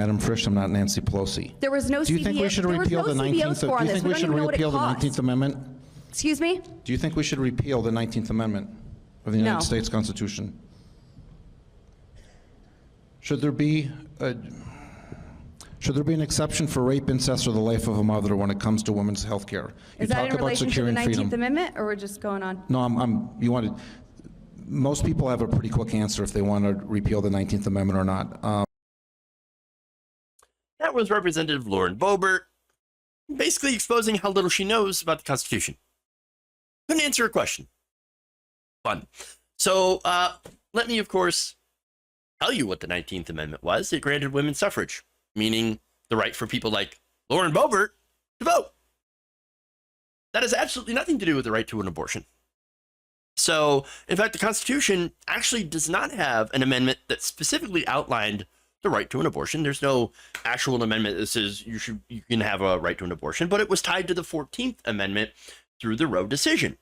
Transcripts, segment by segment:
Madam Frisch. I'm not Nancy Pelosi. There was no CBO. Do you think we should repeal the 19th? Do you think we should repeal the 19th Amendment? Excuse me? Do you think we should repeal the 19th Amendment of the United No. States Constitution? Should there be an exception for rape, incest, or the life of a mother when it comes to women's health care? Is that in relation to the 19th Amendment, or we're just going on? No, you wanted. Most people have a pretty quick answer if they want to repeal the 19th Amendment or not. That was Representative Lauren Boebert, basically exposing how little she knows about the Constitution. Couldn't answer a question. Fun. So let me, of course, tell you what the 19th Amendment was. It granted women suffrage, meaning the right for people like Lauren Boebert to vote. That has absolutely nothing to do with the right to an abortion. So, in fact, the Constitution actually does not have an amendment that specifically outlined the right to an abortion. There's no actual amendment that says you can have a right to an abortion, but it was tied to the 14th Amendment through the Roe decision.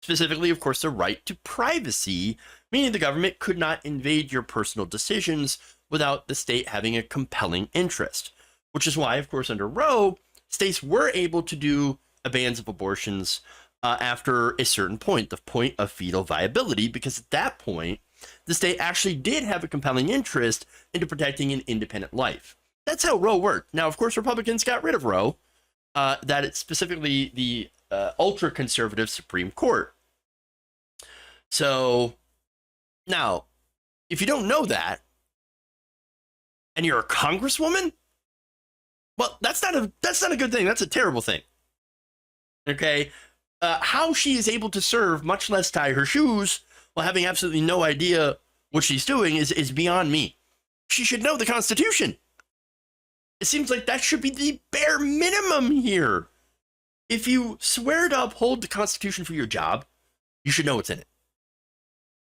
Specifically, of course, the right to privacy, meaning the government could not invade your personal decisions without the state having a compelling interest, which is why, of course, under Roe, states were able to do bans of abortions after a certain point, the point of fetal viability, because at that point, the state actually did have a compelling interest into protecting an independent life. That's how Roe worked. Now, of course, Republicans got rid of Roe, that it's specifically the ultra-conservative Supreme Court. So now, if you don't know that, and you're a congresswoman, well, that's not a good thing. That's a terrible thing. Okay, how she is able to serve, much less tie her shoes, while having absolutely no idea what she's doing is beyond me. She should know the Constitution. It seems like that should be the bare minimum here. If you swear to uphold the Constitution for your job, you should know what's in it.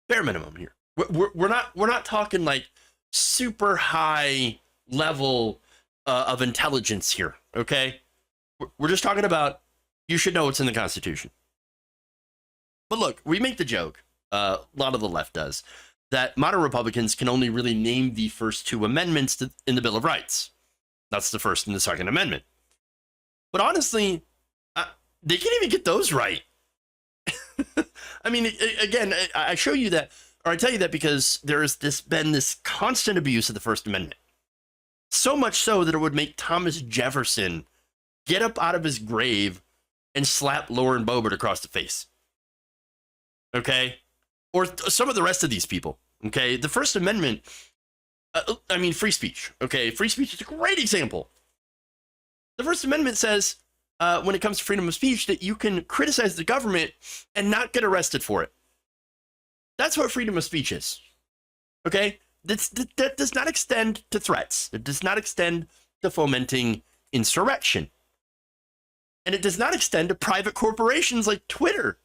Bare minimum here. We're not talking like super high level of intelligence here. Okay, we're just talking about you should know what's in the Constitution. But look, we make the joke, a lot of the left does, that modern Republicans can only really name the first two amendments in the Bill of Rights. That's the First and the Second Amendment. But honestly, they can't even get those right. I mean, again, I show you that, or I tell you that because there has been this constant abuse of the First Amendment. So much so that it would make Thomas Jefferson get up out of his grave and slap Lauren Boebert across the face. Okay? Or some of the rest of these people. Okay? The First Amendment, I mean, free speech. Okay? Free speech is a great example. The First Amendment says, when it comes to freedom of speech, that you can criticize the government and not get arrested for it. That's what freedom of speech is. Okay? That does not extend to threats. It does not extend to fomenting insurrection. And it does not extend to private corporations like Twitter.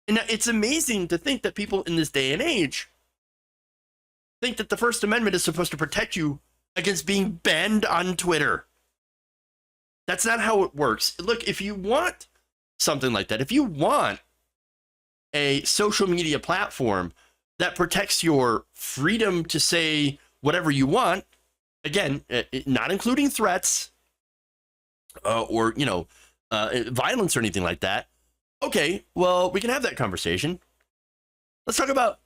And it's amazing to think that people in this day and age think that the First Amendment is supposed to protect you against being banned on Twitter. That's not how it works. Look, if you want something like that, if you want a social media platform that protects your freedom to say whatever you want, again, not including threats or, violence or anything like that, okay, well, we can have that conversation. Let's talk about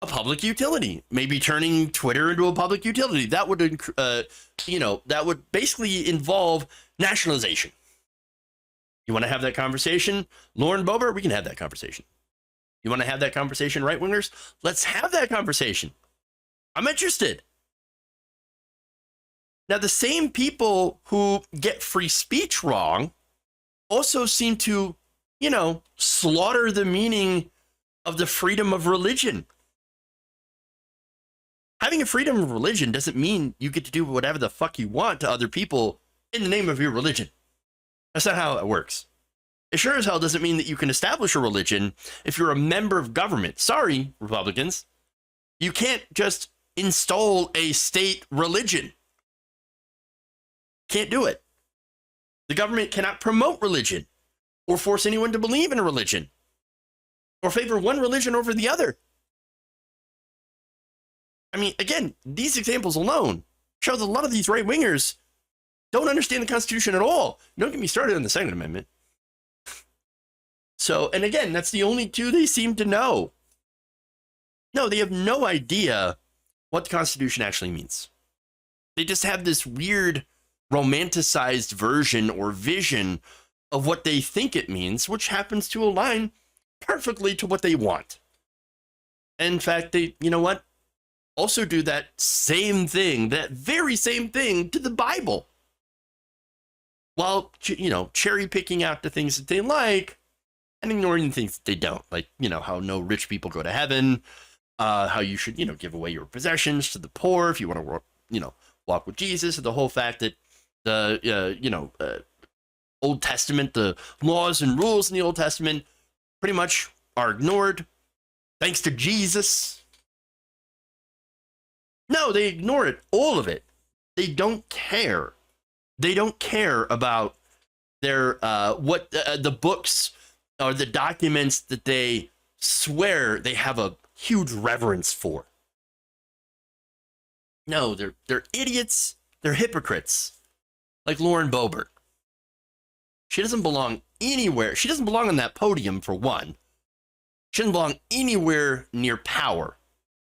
a public utility, maybe turning Twitter into a public utility. That would, that would basically involve nationalization. You want to have that conversation? Lauren Boebert, we can have that conversation. You want to have that conversation, right-wingers? Let's have that conversation. I'm interested. Now, the same people who get free speech wrong also seem to, slaughter the meaning of the freedom of religion. Having a freedom of religion doesn't mean you get to do whatever the fuck you want to other people in the name of your religion. That's not how it works. It sure as hell doesn't mean that you can establish a religion if you're a member of government. Sorry, Republicans. You can't just install a state religion. Can't do it. The government cannot promote religion or force anyone to believe in a religion or favor one religion over the other. I mean, again, these examples alone shows a lot of these right-wingers don't understand the Constitution at all. Don't get me started on the Second Amendment. So, and again, that's the only two they seem to know. No, they have no idea what the Constitution actually means. They just have this weird romanticized version or vision of what they think it means, which happens to align perfectly to what they want. And in fact, they, you know what, also do that same thing, that very same thing to the Bible. While, you know, cherry picking out the things that they like and ignoring the things that they don't. Like, you know, how no rich people go to heaven, how you should, you know, give away your possessions to the poor if you want to, you know, walk with Jesus, and the whole fact that the, Old Testament, the laws and rules in the Old Testament pretty much are ignored thanks to Jesus. No, they ignore it, all of it. They don't care. They don't care about their the books or the documents that they swear they have a huge reverence for. No, they're idiots. They're hypocrites. Like Lauren Boebert. She doesn't belong anywhere. She doesn't belong on that podium, for one. She doesn't belong anywhere near power.